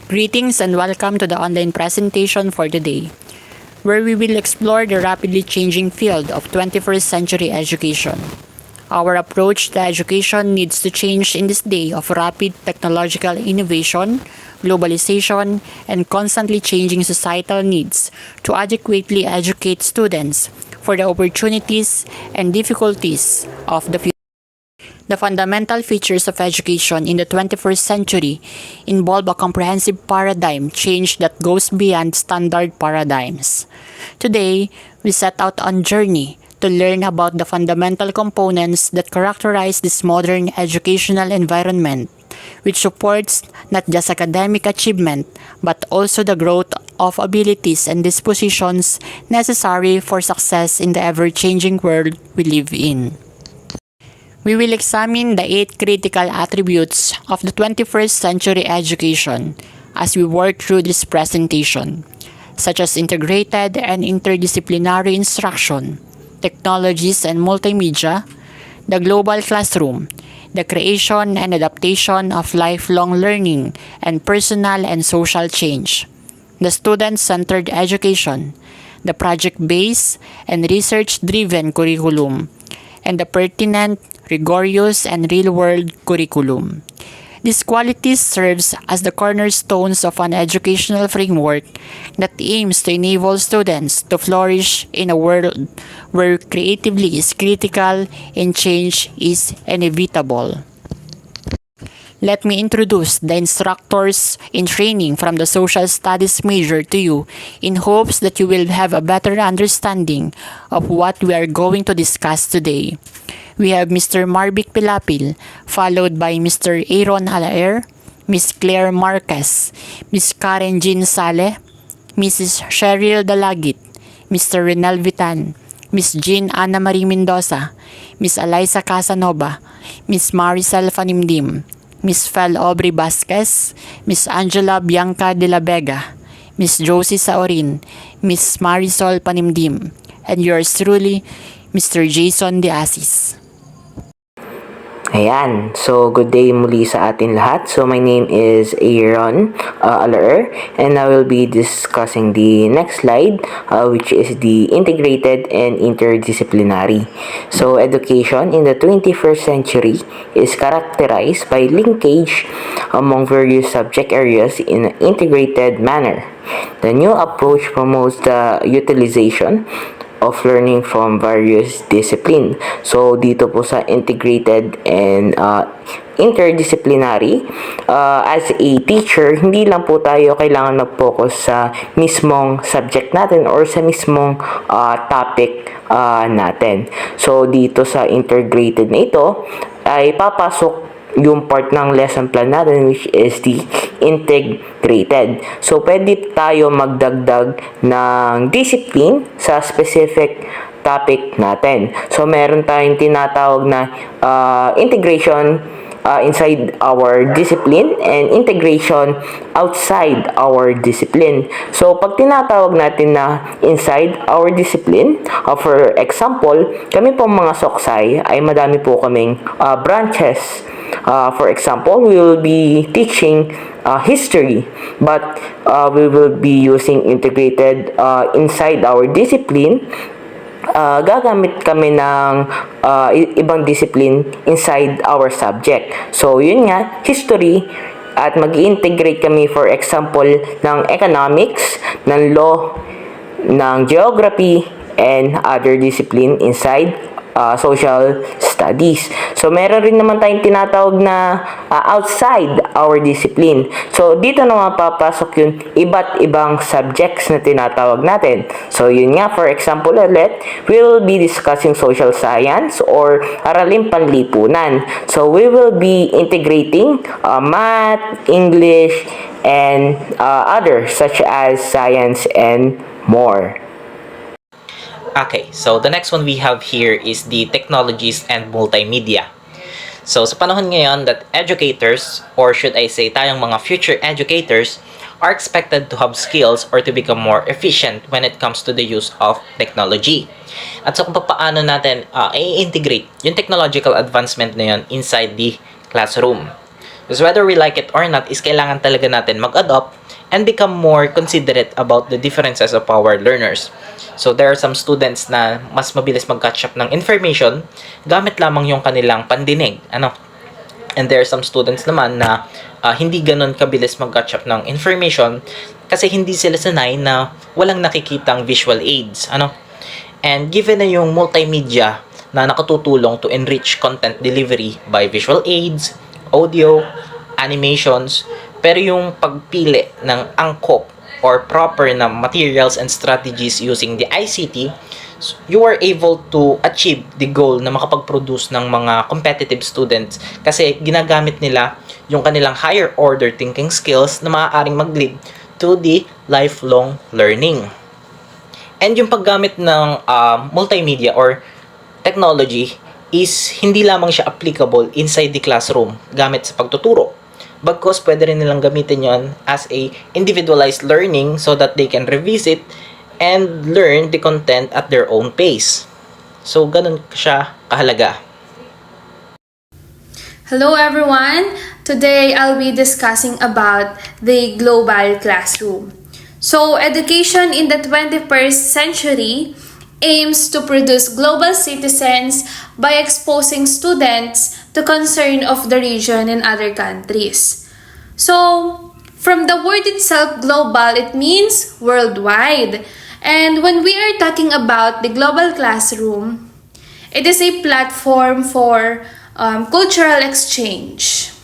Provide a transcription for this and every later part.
Greetings and welcome to the online presentation for today, where we will explore the rapidly changing field of 21st century education. Our approach to education needs to change in this day of rapid technological innovation, globalization, and constantly changing societal needs to adequately educate students for the opportunities and difficulties of the future. The fundamental features of education in the 21st century involve a comprehensive paradigm change that goes beyond standard paradigms. Today, we set out on a journey to learn about the fundamental components that characterize this modern educational environment, which supports not just academic achievement but also the growth of abilities and dispositions necessary for success in the ever-changing world we live in. We will examine the 8 critical attributes of the 21st century education as we work through this presentation, such as integrated and interdisciplinary instruction, technologies and multimedia, the global classroom, the creation and adaptation of lifelong learning and personal and social change, the student-centered education, the project-based and research-driven curriculum, and the pertinent, rigorous, and real-world curriculum. These qualities serves as the cornerstones of an educational framework that aims to enable students to flourish in a world where creativity is critical and change is inevitable. Let me introduce the instructors in training from the Social Studies major to you in hopes that you will have a better understanding of what we are going to discuss today. We have Mr. Marvic Pilapil, followed by Mr. Aaron Alaer, Ms. Claire Marquez, Ms. Karen Jean Sale, Mrs. Cheryl Dalagit, Mr. Renal Vitan, Ms. Jean Ana Marie Mendoza, Ms. Eliza Casanova, Ms. Maricel Fanimdim, Ms. Fel Aubrey Vasquez, Ms. Angela Bianca de la Vega, Ms. Josie Saorin, Ms. Marisol Panimdim, and yours truly, Mr. Jason De Asis. Ayan, so good day muli sa atin lahat. So my name is Aaron Alaer, and I will be discussing the next slide, which is the integrated and interdisciplinary. So education in the 21st century is characterized by linkage among various subject areas in an integrated manner. The new approach promotes the utilization of learning from various discipline. So, dito po sa integrated and interdisciplinary, as a teacher, hindi lang po tayo kailangan mag-focus sa mismong subject natin or sa mismong topic natin. So, dito sa integrated na ito, ay papasok yung part ng lesson plan natin, which is the integrated. So, pwede tayo magdagdag ng discipline sa specific topic natin. So, meron tayong tinatawag na integration inside our discipline and integration outside our discipline. So, pag tinatawag natin na inside our discipline, for example, kami pong mga soksay ay madami po kaming branches. For example, we will be teaching history, but we will be using integrated inside our discipline. Gagamit kami ng ibang discipline inside our subject. So, yun nga, history, at mag-integrate kami, for example, ng economics, ng law, ng geography, and other discipline inside social studies. So, meron rin naman tayong tinatawag na outside our discipline. So, dito naman papasok yung iba't ibang subjects na tinatawag natin. So, yun nga, for example ulit, we'll be discussing social science or araling panlipunan. So, we will be integrating math, English, and others such as science and more. Okay, so the next one we have here is the technologies and multimedia. So sa panahon ngayon that educators, or should I say tayong mga future educators, are expected to have skills or to become more efficient when it comes to the use of technology. At so kung paano natin i-integrate yung technological advancement na yun inside the classroom. Because whether we like it or not, is kailangan talaga natin mag-adopt and become more considerate about the differences of our learners. So there are some students na mas mabilis mag-catch up ng information gamit lamang yung kanilang pandinig. And there are some students naman na hindi ganun kabilis mag-catch up ng information kasi hindi sila sanay na walang nakikitang visual aids. And given na yung multimedia na nakatutulong to enrich content delivery by visual aids, audio, animations, pero yung pagpili ng angkop or proper na materials and strategies using the ICT, you are able to achieve the goal na makapag-produce ng mga competitive students kasi ginagamit nila yung kanilang higher order thinking skills na maaaring mag-lead to the lifelong learning. And yung paggamit ng multimedia or technology is hindi lamang siya applicable inside the classroom gamit sa pagtuturo. Bagkus pwede rin nilang gamitin yon as a individualized learning so that they can revisit and learn the content at their own pace. So, ganun siya kahalaga. Hello everyone! Today I'll be discussing about the global classroom. So, education in the 21st century aims to produce global citizens by exposing students to concern of the region and other countries. So, from the word itself, global, it means worldwide. And when we are talking about the global classroom, it is a platform for cultural exchange.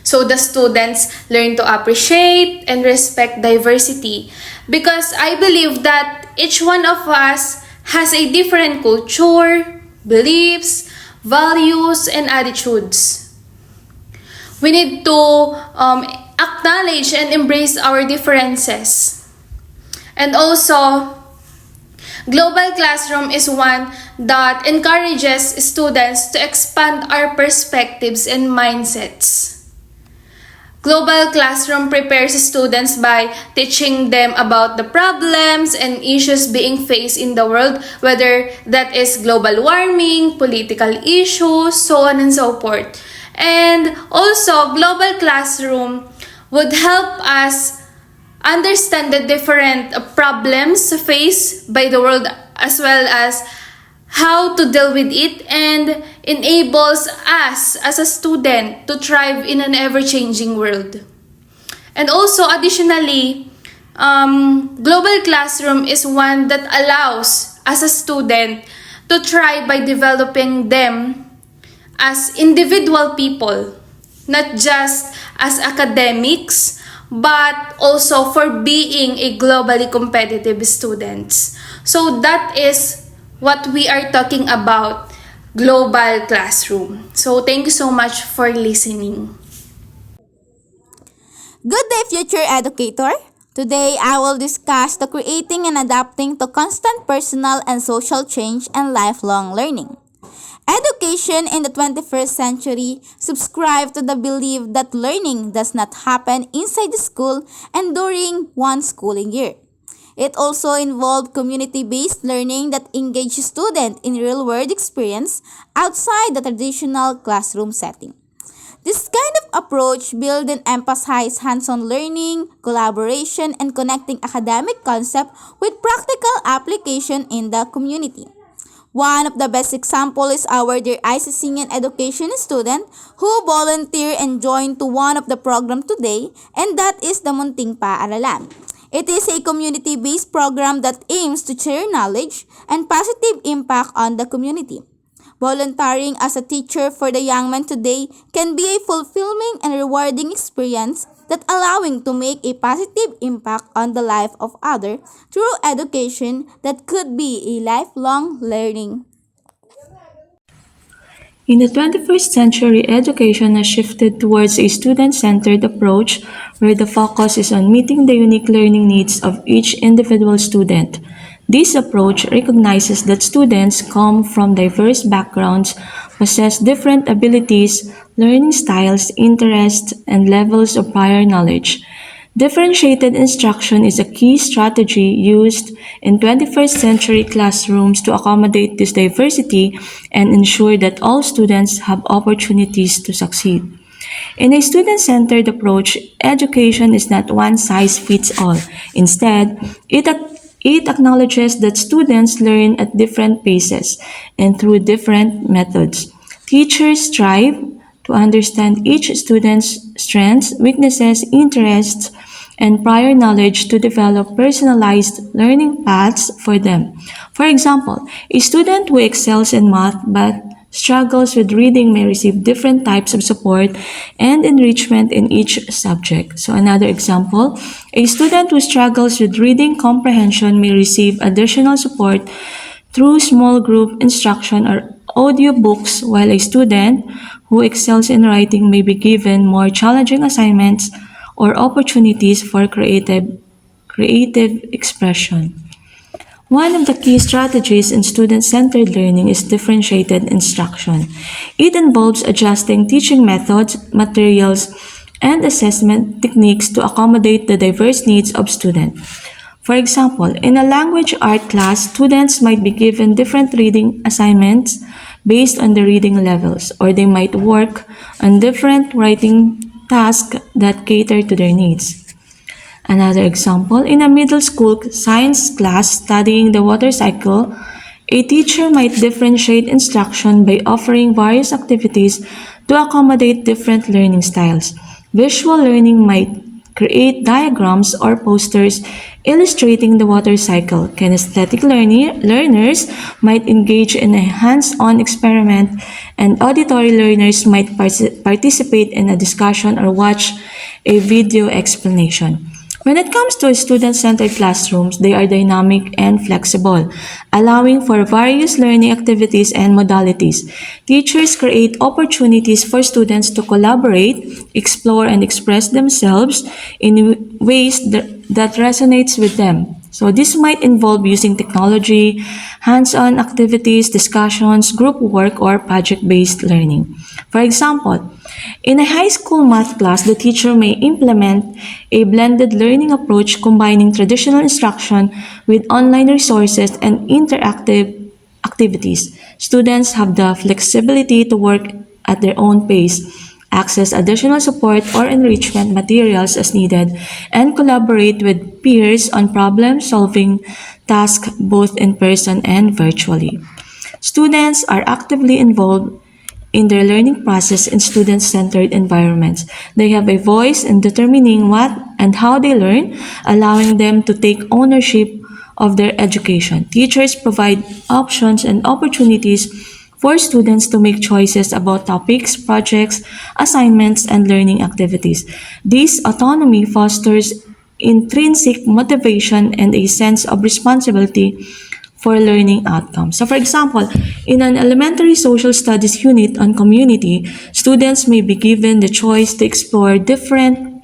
So the students learn to appreciate and respect diversity because I believe that each one of us has a different culture, beliefs, values, and attitudes. We need to acknowledge and embrace our differences. And also, global classroom is one that encourages students to expand our perspectives and mindsets. Global classroom prepares students by teaching them about the problems and issues being faced in the world, whether that is global warming, political issues, so on and so forth. And also, global classroom would help us understand the different problems faced by the world as well as how to deal with it, and enables us as a student to thrive in an ever-changing world. And also, additionally, global classroom is one that allows as a student to thrive by developing them as individual people, not just as academics, but also for being a globally competitive students. So that is what we are talking about global classroom. So thank you so much for listening. Good day, future educator! Today, I will discuss the creating and adapting to constant personal and social change and lifelong learning. Education in the 21st century subscribe to the belief that learning does not happen inside the school and during one schooling year. It also involved community-based learning that engages students in real-world experience outside the traditional classroom setting. This kind of approach builds and emphasizes hands-on learning, collaboration, and connecting academic concepts with practical application in the community. One of the best examples is our dear ICCN education student who volunteered and joined to one of the program today, and that is the Munting Paaralan. It is a community-based program that aims to share knowledge and positive impact on the community. Volunteering as a teacher for the young men today can be a fulfilling and rewarding experience that allowing to make a positive impact on the life of others through education that could be a lifelong learning. In the 21st century, education has shifted towards a student-centered approach where the focus is on meeting the unique learning needs of each individual student. This approach recognizes that students come from diverse backgrounds, possess different abilities, learning styles, interests, and levels of prior knowledge. Differentiated instruction is a key strategy used in 21st century classrooms to accommodate this diversity and ensure that all students have opportunities to succeed. In a student-centered approach, education is not one size fits all. Instead, it acknowledges that students learn at different paces and through different methods. Teachers strive to understand each student's strengths, weaknesses, interests, and prior knowledge to develop personalized learning paths for them. For example, a student who excels in math but struggles with reading may receive different types of support and enrichment in each subject. So another example, a student who struggles with reading comprehension may receive additional support through small group instruction or audiobooks, while a student who excels in writing may be given more challenging assignments or opportunities for creative expression. One of the key strategies in student-centered learning is differentiated instruction. It involves adjusting teaching methods, materials, and assessment techniques to accommodate the diverse needs of students. For example, in a language art class, students might be given different reading assignments based on the reading levels, or they might work on different writing tasks that cater to their needs. Another example, in a middle school science class studying the water cycle, a teacher might differentiate instruction by offering various activities to accommodate different learning styles. Visual learning might create diagrams or posters illustrating the water cycle. Kinesthetic learners might engage in a hands-on experiment, and auditory learners might participate in a discussion or watch a video explanation. When it comes to student-centered classrooms, they are dynamic and flexible, allowing for various learning activities and modalities. Teachers create opportunities for students to collaborate, explore, and express themselves in ways that resonates with them. So this might involve using technology, hands-on activities, discussions, group work, or project-based learning. For example, in a high school math class, the teacher may implement a blended learning approach combining traditional instruction with online resources and interactive activities. Students have the flexibility to work at their own pace, access additional support or enrichment materials as needed, and collaborate with peers on problem-solving tasks both in person and virtually. Students are actively involved in their learning process in student-centered environments. They have a voice in determining what and how they learn, allowing them to take ownership of their education. Teachers provide options and opportunities for students to make choices about topics, projects, assignments, and learning activities. This autonomy fosters intrinsic motivation and a sense of responsibility for learning outcomes. So for example, in an elementary social studies unit on community, students may be given the choice to explore different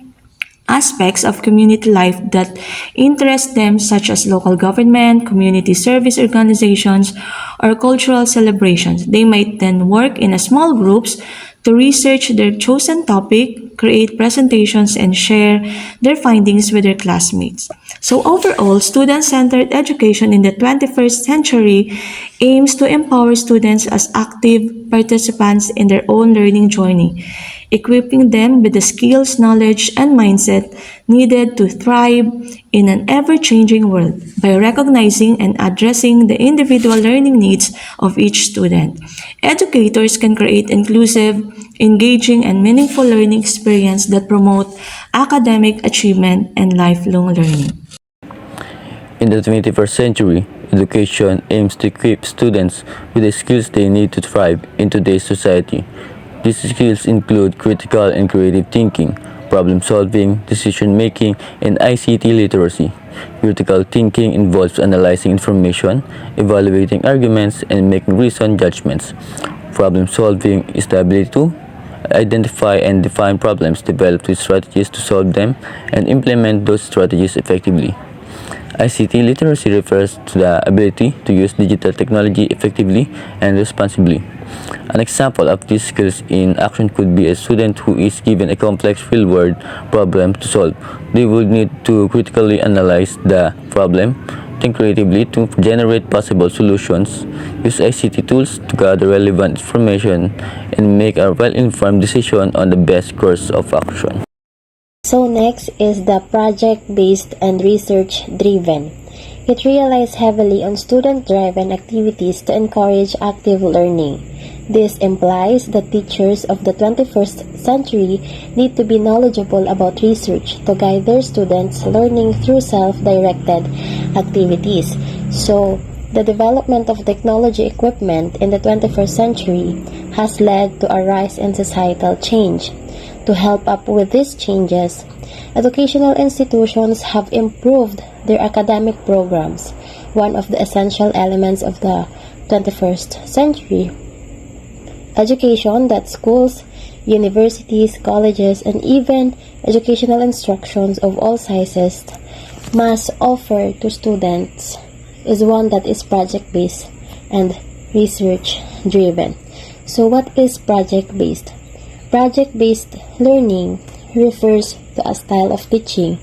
aspects of community life that interest them, such as local government, community service organizations, or cultural celebrations. They might then work in a small groups to research their chosen topic, create presentations, and share their findings with their classmates. So overall, student-centered education in the 21st century aims to empower students as active participants in their own learning journey, equipping them with the skills, knowledge, and mindset needed to thrive in an ever-changing world. By recognizing and addressing the individual learning needs of each student, educators can create inclusive, engaging, and meaningful learning experience that promote academic achievement and lifelong learning. In the 21st century, education aims to equip students with the skills they need to thrive in today's society. These skills include critical and creative thinking, problem solving, decision making, and ICT literacy. Critical thinking involves analyzing information, evaluating arguments, and making reasoned judgments. Problem solving is the ability to identify and define problems, develop strategies to solve them, and implement those strategies effectively. ICT literacy refers to the ability to use digital technology effectively and responsibly. An example of these skills in action could be a student who is given a complex real-world problem to solve. They would need to critically analyze the problem, think creatively to generate possible solutions, use ICT tools to gather relevant information, and make a well-informed decision on the best course of action. So next is the project-based and research-driven. It relies heavily on student-driven activities to encourage active learning. This implies that teachers of the 21st century need to be knowledgeable about research to guide their students' learning through self-directed activities. So, the development of technology equipment in the 21st century has led to a rise in societal change. To help up with these changes, educational institutions have improved their academic programs, one of the essential elements of the 21st century. Education that schools, universities, colleges, and even educational instructions of all sizes must offer to students is one that is project-based and research-driven. So what is project-based? Project-based learning refers to a style of teaching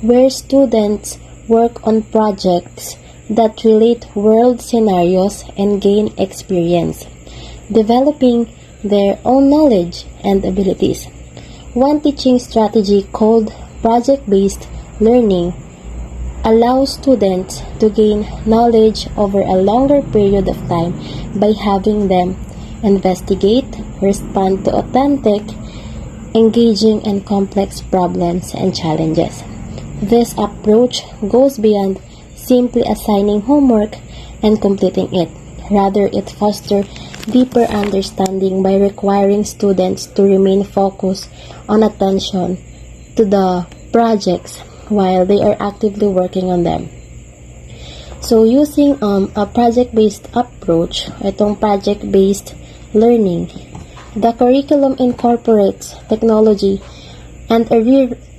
where students work on projects that relate world scenarios and gain experience, developing their own knowledge and abilities. One teaching strategy called project-based learning allows students to gain knowledge over a longer period of time by having them investigate, respond to authentic, engaging, and complex problems and challenges. This approach goes beyond simply assigning homework and completing it. Rather, it fosters deeper understanding by requiring students to remain focused on attention to the projects while they are actively working on them. So, using a project-based approach, itong project-based learning, the curriculum incorporates technology and a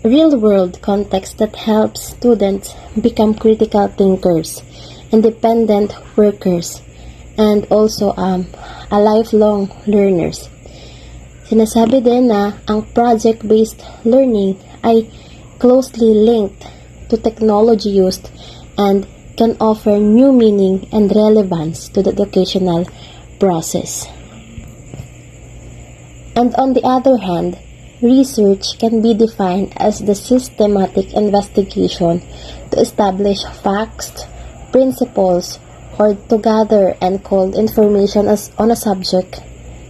real-world context that helps students become critical thinkers, independent workers, and also a lifelong learners. Sinasabi din na ang project-based learning ay closely linked to technology used and can offer new meaning and relevance to the educational process. And on the other hand, research can be defined as the systematic investigation to establish facts, principles, or to gather and collect information on a subject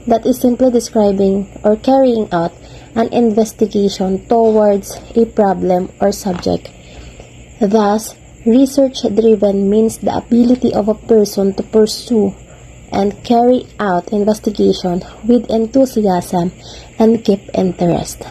that is simply describing or carrying out an investigation towards a problem or subject. Thus, research-driven means the ability of a person to pursue and carry out investigation with enthusiasm and keep interest.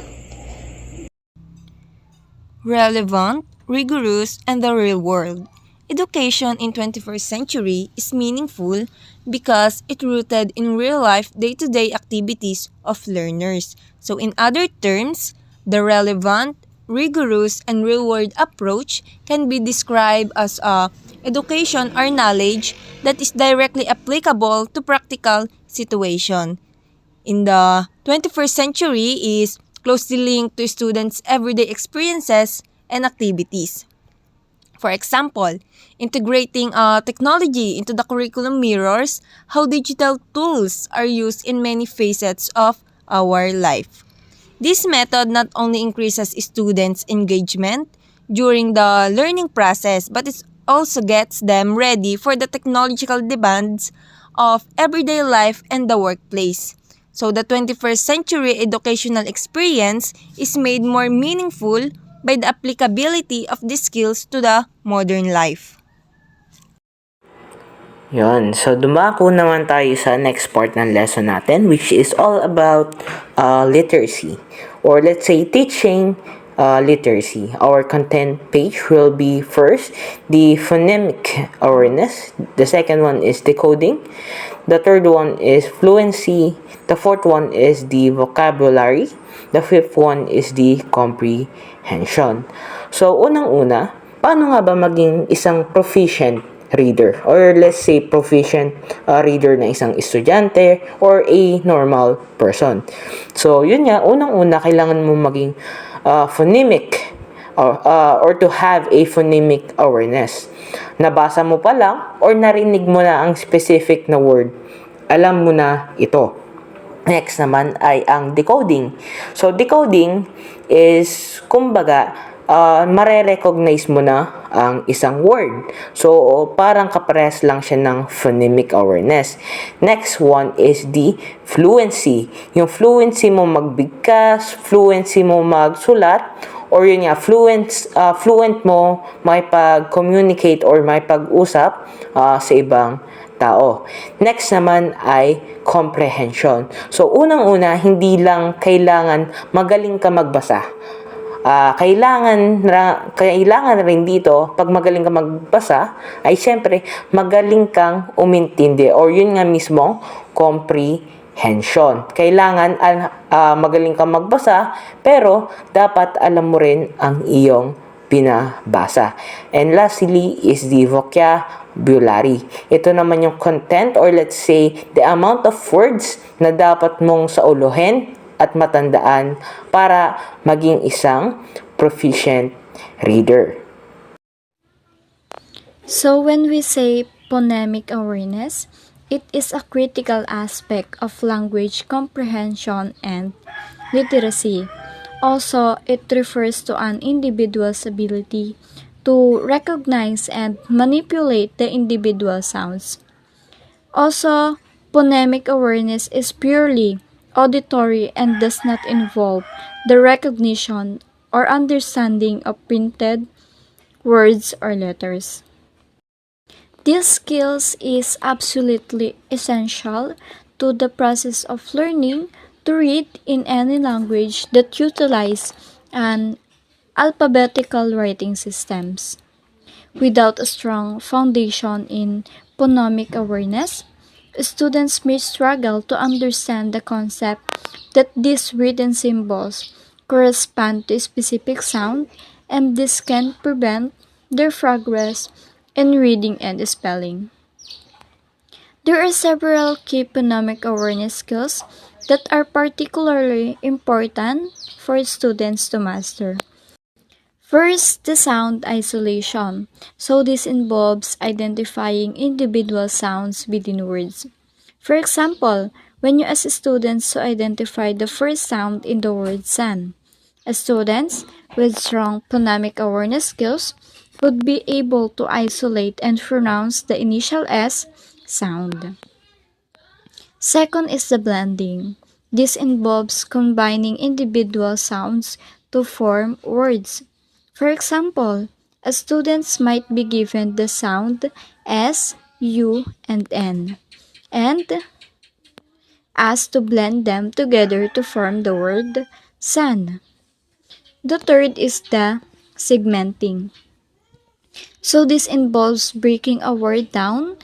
Relevant, rigorous, and the real world. Education in 21st century is meaningful because it rooted in real-life day-to-day activities of learners. So in other terms, the relevant, rigorous, and real-world approach can be described as a education or knowledge that is directly applicable to practical situation. In the 21st century is closely linked to students' everyday experiences and activities. For example, integrating technology into the curriculum mirrors how digital tools are used in many facets of our life. This method not only increases students' engagement during the learning process, but it also gets them ready for the technological demands of everyday life and the workplace. So the 21st century educational experience is made more meaningful by the applicability of these skills to the modern life. Yon. So, dumako naman tayo sa next part ng lesson natin, which is all about literacy. Or let's say, teaching literacy. Our content page will be first, the phonemic awareness. The second one is decoding. The third one is fluency. The fourth one is the vocabulary. The fifth one is the comprehension. So, unang-una, paano nga ba maging isang proficient reader? Or let's say proficient reader na isang estudyante or a normal person. So, yun nga, unang-una, kailangan mo maging phonemic or to have a phonemic awareness. Nabasa mo pa lang or narinig mo na ang specific na word, alam mo na ito. Next naman ay ang decoding. So, decoding is, kumbaga, mare-recognize mo na ang isang word. So, parang kapares lang siya ng phonemic awareness. Next one is the fluency. Yung fluency mo magbigkas, fluency mo magsulat, or yun nga, fluent mo makipag-communicate or makipag-usap sa ibang tao. Next naman ay comprehension. So, unang-una, hindi lang kailangan magaling ka magbasa. Kailangan rin dito, pag magaling ka magbasa, ay syempre, magaling kang umintindi or yun nga mismo, comprehension. Kailangan magaling kang magbasa, pero dapat alam mo rin ang iyong binabasa. And lastly is the vocabulary. Ito naman yung content or let's say the amount of words na dapat mong sauluhin at matandaan para maging isang proficient reader. So when we say phonemic awareness, it is a critical aspect of language comprehension and literacy. Also, it refers to an individual's ability to recognize and manipulate the individual sounds. Also, phonemic awareness is purely auditory and does not involve the recognition or understanding of printed words or letters. These skills is absolutely essential to the process of learning to read in any language that utilize an alphabetical writing systems. Without a strong foundation in phonemic awareness, students may struggle to understand the concept that these written symbols correspond to a specific sound, and this can prevent their progress in reading and spelling. There are several key phonemic awareness skills that are particularly important for students to master. First, the sound isolation. So this involves identifying individual sounds within words. For example, when you ask students to identify the first sound in the word sun, students with strong phonemic awareness skills would be able to isolate and pronounce the initial S sound. Second is the blending. This involves combining individual sounds to form words. For example, students might be given the sound S, U, and N, and asked to blend them together to form the word sun. The third is the segmenting. So this involves breaking a word down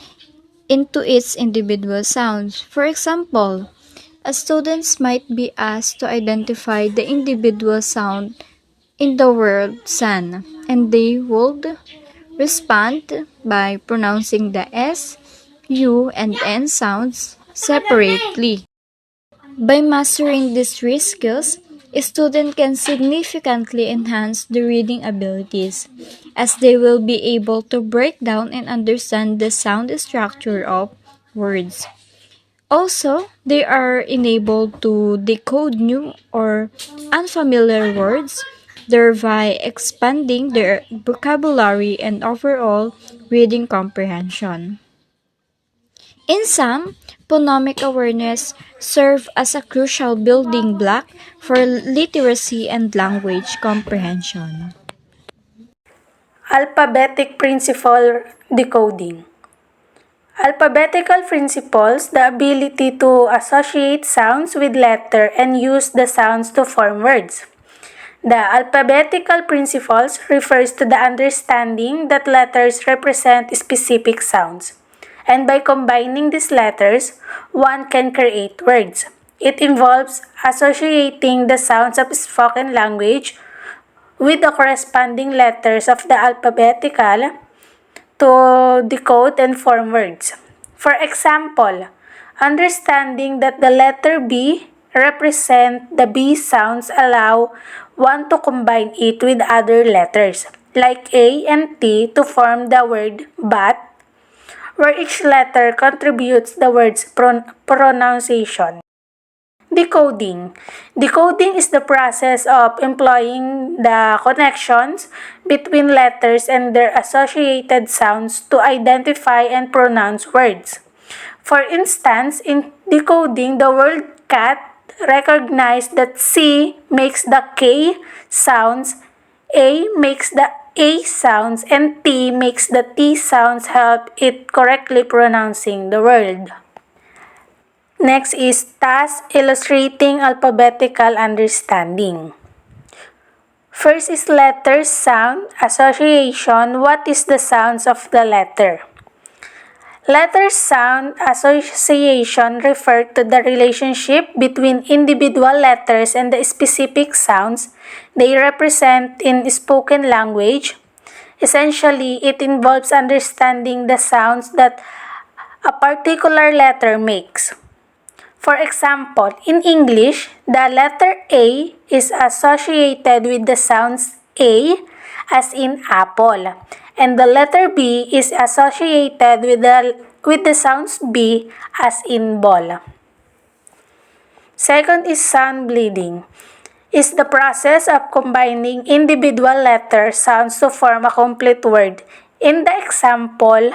into its individual sounds. For example, students might be asked to identify the individual sound in the word sun, and they would respond by pronouncing the S, U, and N sounds separately. By mastering these three skills, a student can significantly enhance the reading abilities, as they will be able to break down and understand the sound structure of words. Also, they are enabled to decode new or unfamiliar words, thereby expanding their vocabulary and overall reading comprehension. In sum, phonemic awareness serves as a crucial building block for literacy and language comprehension. Alphabetic principle decoding. Alphabetical principles, the ability to associate sounds with letter and use the sounds to form words. The alphabetical principles refers to the understanding that letters represent specific sounds, and by combining these letters, one can create words. It involves associating the sounds of spoken language with the corresponding letters of the alphabetical to decode and form words. For example, understanding that the letter B represent the B sounds allow want to combine it with other letters, like A and T to form the word but, where each letter contributes the word's pronunciation. Decoding. Decoding is the process of employing the connections between letters and their associated sounds to identify and pronounce words. For instance, in decoding the word cat, recognize that C makes the K sounds, A makes the A sounds, and T makes the T sounds, help it correctly pronouncing the word. Next is task illustrating alphabetical understanding. First is letter sound association. What is the sounds of the letter? Letter sound association refer to the relationship between individual letters and the specific sounds they represent in spoken language. Essentially, it involves understanding the sounds that a particular letter makes. For example, in English, the letter A is associated with the sounds A, as in apple, and the letter B is associated with the sounds B, as in ball. Second is sound bleeding. Is the process of combining individual letter sounds to form a complete word. In the example,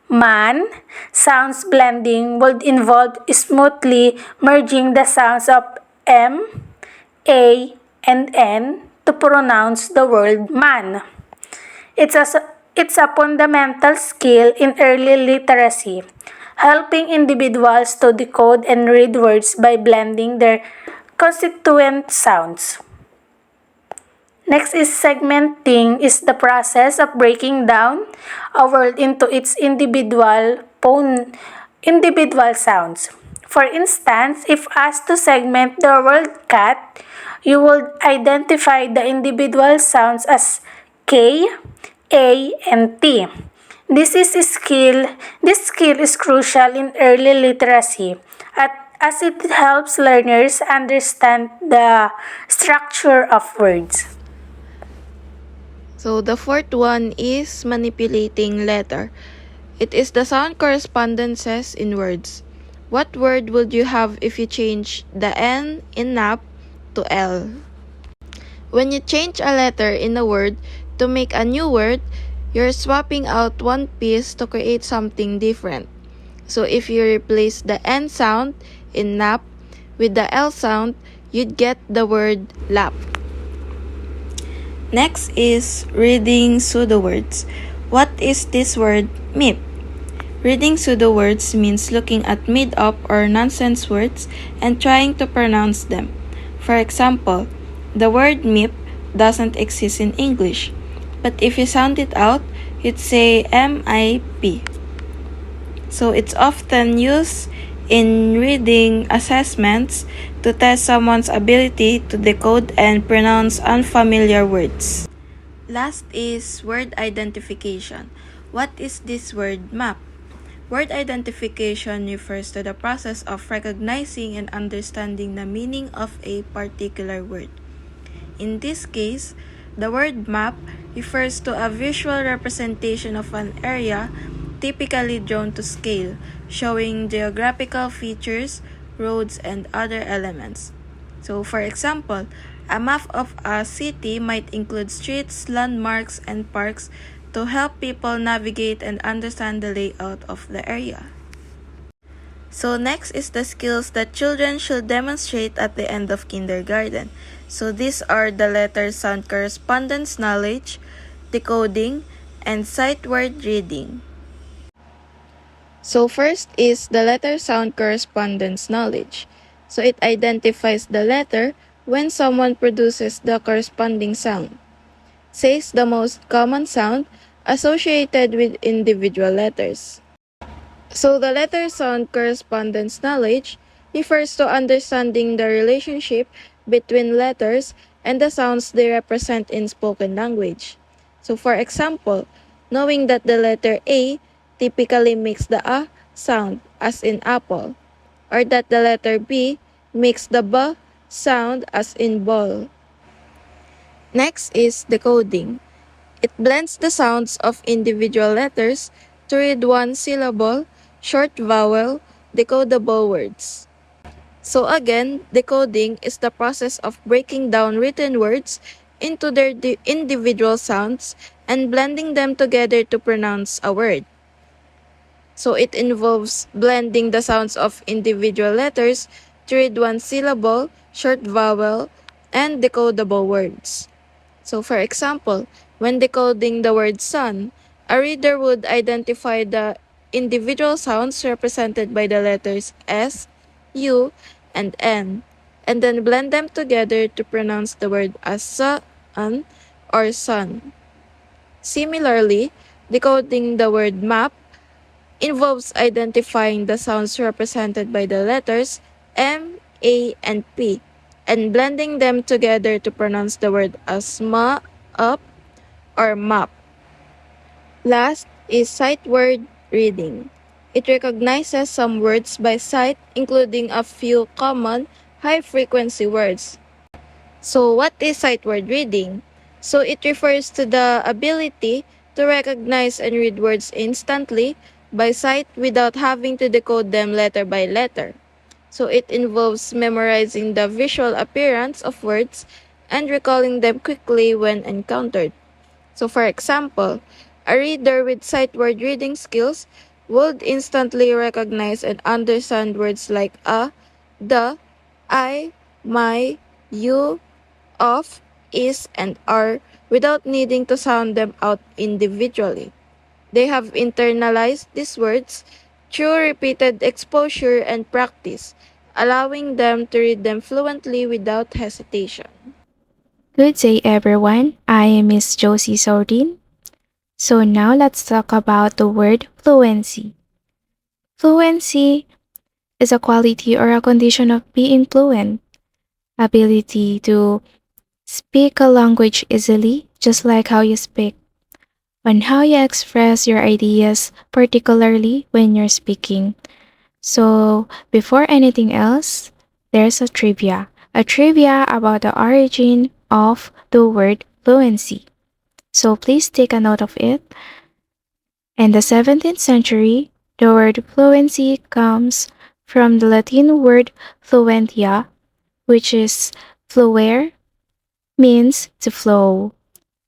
man, sounds blending would involve smoothly merging the sounds of M, A, and N to pronounce the word man. It's a fundamental skill in early literacy, helping individuals to decode and read words by blending their constituent sounds. Next is segmenting, is the process of breaking down a word into its individual sounds. For instance, if asked to segment the word cat, you would identify the individual sounds as K, A, and T. This skill is crucial in early literacy as it helps learners understand the structure of words. So the fourth one is manipulating letter. It is the sound correspondences in words. What word would you have if you change the N in nap to L? When you change a letter in a word to make a new word, you're swapping out one piece to create something different. So if you replace the N sound in nap with the L sound, you'd get the word lap. Next is reading pseudo words. What is this word MIP? Reading pseudo words means looking at made-up or nonsense words and trying to pronounce them. For example, the word MIP doesn't exist in English, but if you sound it out, you'd say MIP. So it's often used in reading assessments to test someone's ability to decode and pronounce unfamiliar words. Last is word identification. What is this word map? Word identification refers to the process of recognizing and understanding the meaning of a particular word. In this case, the word map refers to a visual representation of an area, typically drawn to scale, showing geographical features, roads, and other elements. So, for example, a map of a city might include streets, landmarks, and parks to help people navigate and understand the layout of the area. So next is the skills that children should demonstrate at the end of kindergarten. So these are the letter sound correspondence knowledge, decoding, and sight word reading. So first is the letter sound correspondence knowledge. So it identifies the letter when someone produces the corresponding sound. Says the most common sound associated with individual letters. So the letter sound correspondence knowledge refers to understanding the relationship between letters and the sounds they represent in spoken language. So for example, knowing that the letter A typically makes the A sound, as in apple, or that the letter B makes the B sound, as in ball. Next is decoding. It blends the sounds of individual letters to read one syllable, short vowel, decodable words. So again, decoding is the process of breaking down written words into their individual sounds and blending them together to pronounce a word. So it involves blending the sounds of individual letters to read one syllable, short vowel, and decodable words. So for example, when decoding the word sun, a reader would identify the individual sounds represented by the letters S, U, and N, and then blend them together to pronounce the word as sun or sun. Similarly, decoding the word map involves identifying the sounds represented by the letters M, A, and P, and blending them together to pronounce the word as ma, up, or map. Last is sight word reading. It recognizes some words by sight, including a few common high-frequency words. So what is sight word reading? So it refers to the ability to recognize and read words instantly by sight without having to decode them letter by letter. So it involves memorizing the visual appearance of words and recalling them quickly when encountered. So for example, a reader with sight word reading skills would instantly recognize and understand words like a, the, I, my, you, of, is, and are without needing to sound them out individually. They have internalized these words through repeated exposure and practice, allowing them to read them fluently without hesitation. Good day, everyone. I am Miss Josie Sordin. So now let's talk about the word fluency. Fluency is a quality or a condition of being fluent, ability to speak a language easily, just like how you speak, on how you express your ideas, particularly when you're speaking. So before anything else, there's a trivia. A trivia about the origin of the word fluency. So please take a note of it. In the 17th century, the word fluency comes from the Latin word fluentia, which is fluere, means to flow.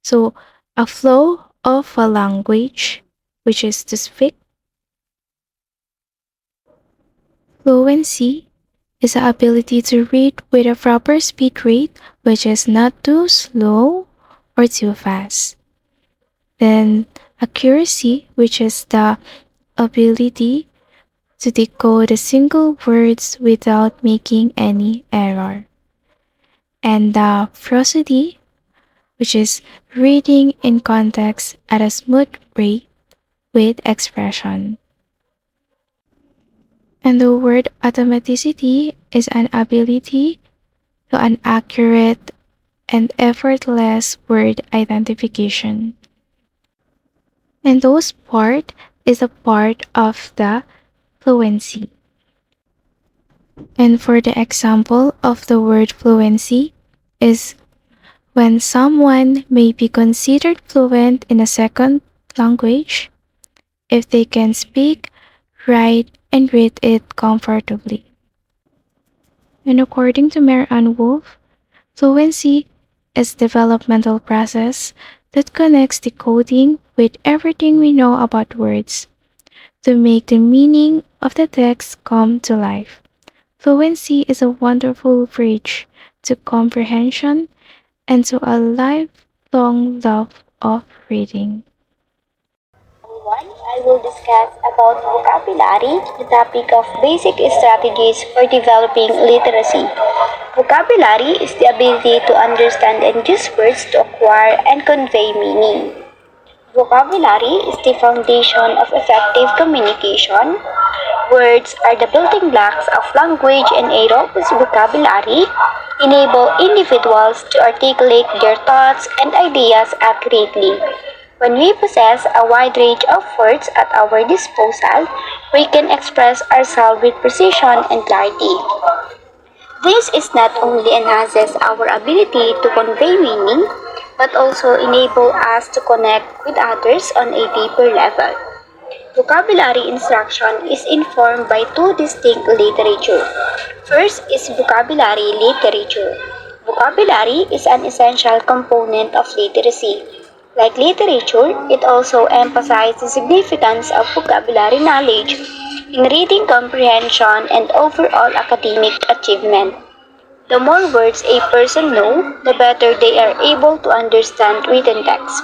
So a flow of a language, which is to speak. Fluency is the ability to read with a proper speed rate, which is not too slow or too fast. Then accuracy, which is the ability to decode the single words without making any error. And the prosody, which is reading in context at a smooth rate with expression. And the word automaticity is an ability to an accurate and effortless word identification. And those part is a part of the fluency. And for the example of the word fluency is when someone may be considered fluent in a second language if they can speak, write, and read it comfortably. And according to Marianne Wolf, fluency is developmental process that connects decoding with everything we know about words to make the meaning of the text come to life. Fluency is a wonderful bridge to comprehension and to a lifelong love of reading. I will discuss about vocabulary, the topic of basic strategies for developing literacy. Vocabulary is the ability to understand and use words to acquire and convey meaning. Vocabulary is the foundation of effective communication. Words are the building blocks of language, and a robust vocabulary enable individuals to articulate their thoughts and ideas accurately. When we possess a wide range of words at our disposal, we can express ourselves with precision and clarity. This is not only enhances our ability to convey meaning, but also enable us to connect with others on a deeper level. Vocabulary instruction is informed by two distinct literature. First is vocabulary literature. Vocabulary is an essential component of literacy. Like literature, it also emphasizes the significance of vocabulary knowledge in reading comprehension and overall academic achievement. The more words a person knows, the better they are able to understand written text.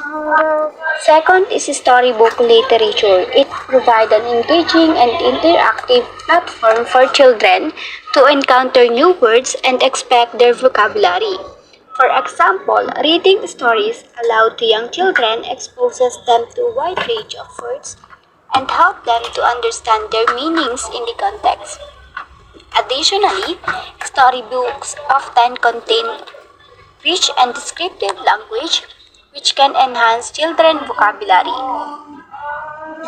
Second is storybook literature. It provides an engaging and interactive platform for children to encounter new words and expand their vocabulary. For example, reading stories aloud to young children exposes them to a wide range of words and help them to understand their meanings in the context. Additionally, storybooks often contain rich and descriptive language which can enhance children's vocabulary.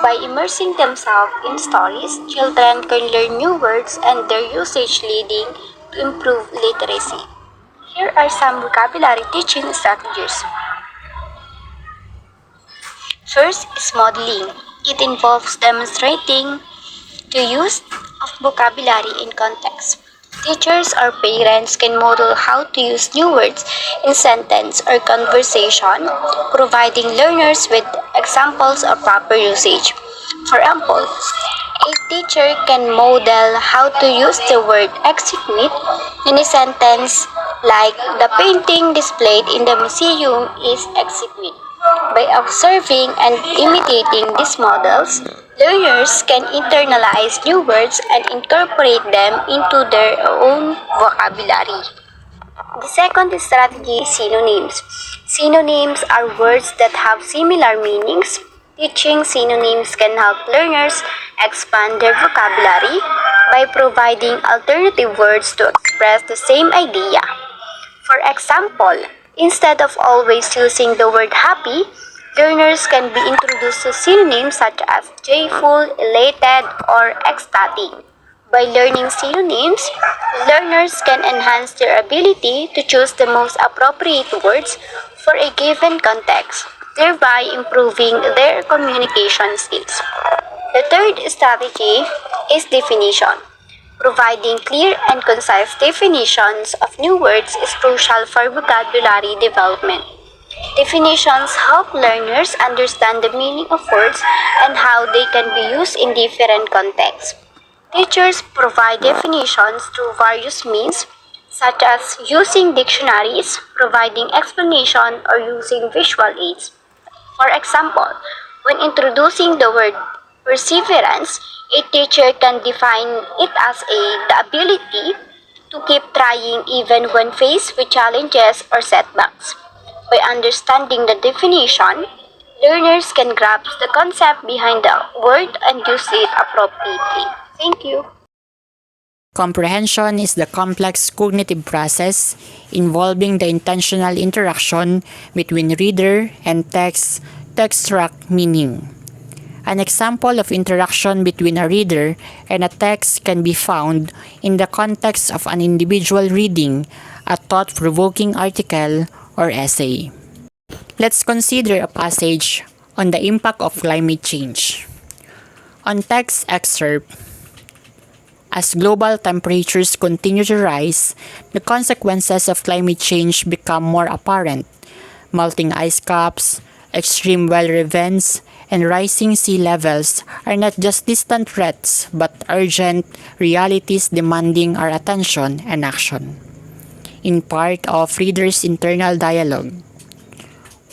By immersing themselves in stories, children can learn new words and their usage leading to improved literacy. Here are some vocabulary teaching strategies. First is modeling. It involves demonstrating the use of vocabulary in context. Teachers or parents can model how to use new words in sentence or conversation, providing learners with examples of proper usage. For example, a teacher can model how to use the word execute in a sentence like the painting displayed in the museum is execute. By observing and imitating these models, learners can internalize new words and incorporate them into their own vocabulary. The second strategy is synonyms. Synonyms are words that have similar meanings. Teaching synonyms can help learners expand their vocabulary by providing alternative words to express the same idea. For example, instead of always using the word happy, learners can be introduced to synonyms such as joyful, elated, or ecstatic. By learning synonyms, learners can enhance their ability to choose the most appropriate words for a given context, thereby improving their communication skills. The third strategy is definition. Providing clear and concise definitions of new words is crucial for vocabulary development. Definitions help learners understand the meaning of words and how they can be used in different contexts. Teachers provide definitions through various means, such as using dictionaries, providing explanation, or using visual aids. For example, when introducing the word perseverance, a teacher can define it as the ability to keep trying even when faced with challenges or setbacks. By understanding the definition, learners can grasp the concept behind the word and use it appropriately. Thank you. Comprehension is the complex cognitive process involving the intentional interaction between reader and text to extract meaning. An example of interaction between a reader and a text can be found in the context of an individual reading a thought-provoking article or essay. Let's consider a passage on the impact of climate change. On text excerpt, as global temperatures continue to rise, the consequences of climate change become more apparent. Melting ice caps, extreme weather events, and rising sea levels are not just distant threats but urgent realities demanding our attention and action. In part of readers' internal dialogue.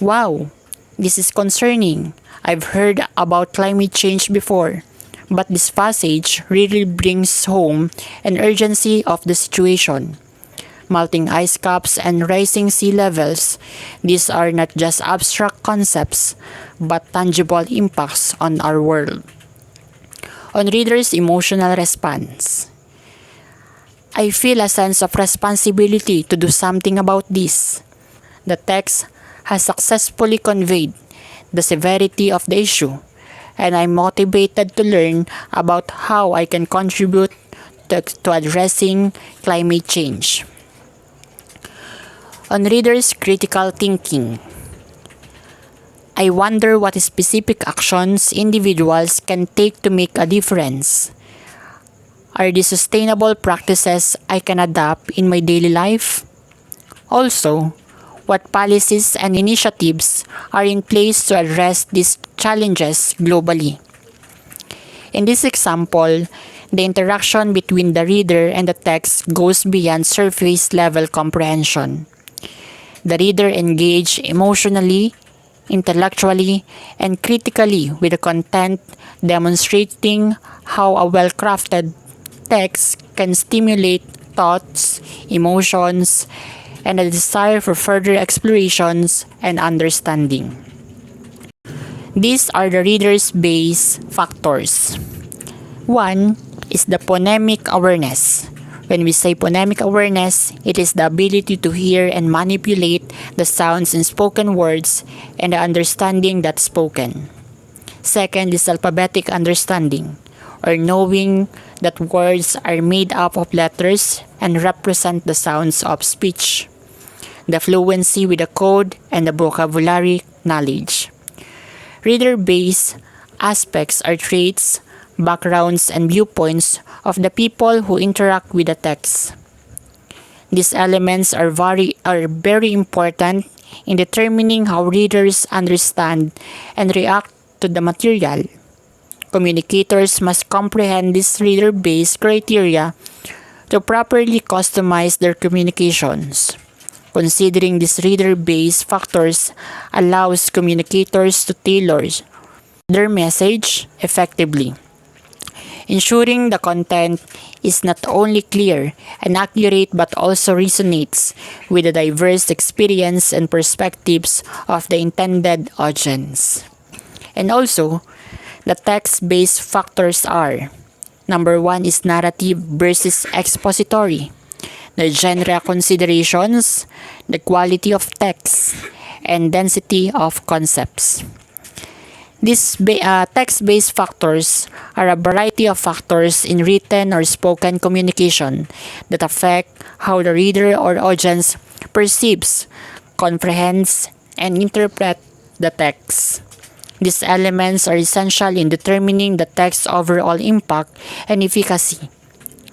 Wow, this is concerning. I've heard about climate change before, but this passage really brings home an urgency of the situation. Melting ice caps and rising sea levels, these are not just abstract concepts, but tangible impacts on our world. On readers' emotional response. I feel a sense of responsibility to do something about this. The text has successfully conveyed the severity of the issue, and I'm motivated to learn about how I can contribute to addressing climate change. On readers' critical thinking. I wonder what specific actions individuals can take to make a difference. Are these sustainable practices I can adapt in my daily life? Also, what policies and initiatives are in place to address these challenges globally? In this example, the interaction between the reader and the text goes beyond surface level comprehension. The reader engages emotionally, intellectually, and critically with the content, demonstrating how a well-crafted text can stimulate thoughts, emotions, and a desire for further explorations and understanding. These are the reader's base factors. One is the phonemic awareness. When we say phonemic awareness, it is the ability to hear and manipulate the sounds in spoken words and the understanding that's spoken. Second is alphabetic understanding, or knowing that words are made up of letters and represent the sounds of speech. The fluency with the code and the vocabulary knowledge. Reader-based aspects are traits, backgrounds, and viewpoints of the people who interact with the text. These elements are very important in determining how readers understand and react to the material. Communicators must comprehend these reader-based criteria to properly customize their communications. Considering these reader-based factors allows communicators to tailor their message effectively, ensuring the content is not only clear and accurate but also resonates with the diverse experience and perspectives of the intended audience. And also, the text-based factors are: number 1 is narrative versus expository, the genre considerations, the quality of text, and density of concepts. These text-based factors are a variety of factors in written or spoken communication that affect how the reader or audience perceives, comprehends, and interprets the text. These elements are essential in determining the text's overall impact and efficacy.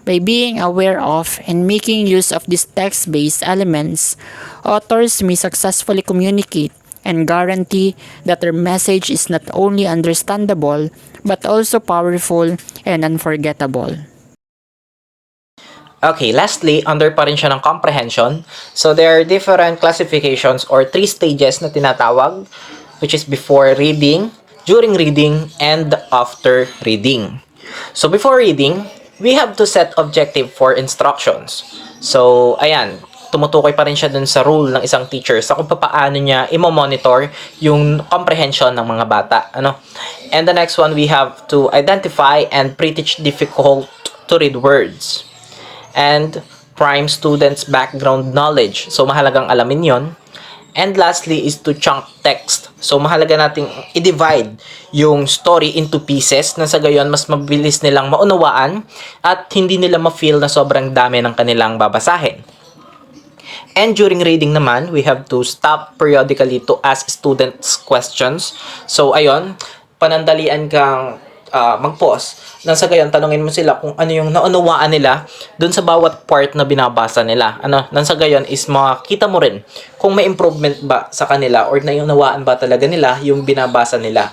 By being aware of and making use of these text-based elements, authors may successfully communicate and guarantee that their message is not only understandable but also powerful and unforgettable. Okay, lastly, under pa rin siya ng comprehension. So, there are different classifications or 3 stages na tinatawag, which is before reading, during reading, and after reading. So, before reading, we have to set objective for instructions. So, ayan, tumutukoy pa rin siya dun sa rule ng isang teacher sa kung paano niya imo-monitor yung comprehension ng mga bata. And the next one, we have to identify and pre-teach difficult to read words. And prime students' background knowledge. So, mahalagang alamin yon. And lastly is to chunk text. So, mahalaga nating i-divide yung story into pieces na sa gayon mas mabilis nilang maunawaan at hindi nila ma-feel na sobrang dami ng kanilang babasahin. And during reading naman, we have to stop periodically to ask students questions. So, ayon, panandalian kang mag-pause nang sa gayon tanungin mo sila kung ano yung naunawaan nila dun sa bawat part na binabasa nila. Nang sa gayon is makita mo rin kung may improvement ba sa kanila or naunawaan ba talaga nila yung binabasa nila.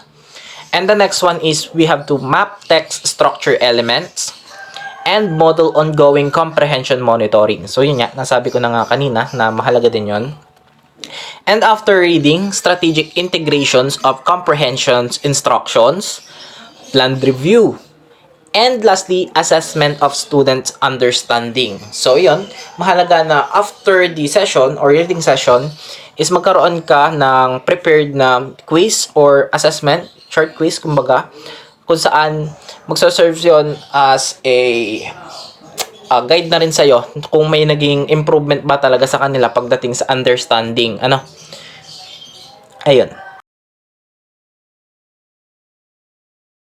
And the next one is we have to map text structure elements and model ongoing comprehension monitoring. So yun nga, nasabi ko na nga kanina na mahalaga din yun. And after reading, strategic integrations of comprehensions instructions, planned review, and lastly, assessment of students' understanding. So, yun, mahalaga na after the session or reading session is magkaroon ka ng prepared na quiz or assessment, short quiz, kumbaga, kung saan magsaserve yun as a guide na rin sa'yo kung may naging improvement ba talaga sa kanila pagdating sa understanding. Ayun.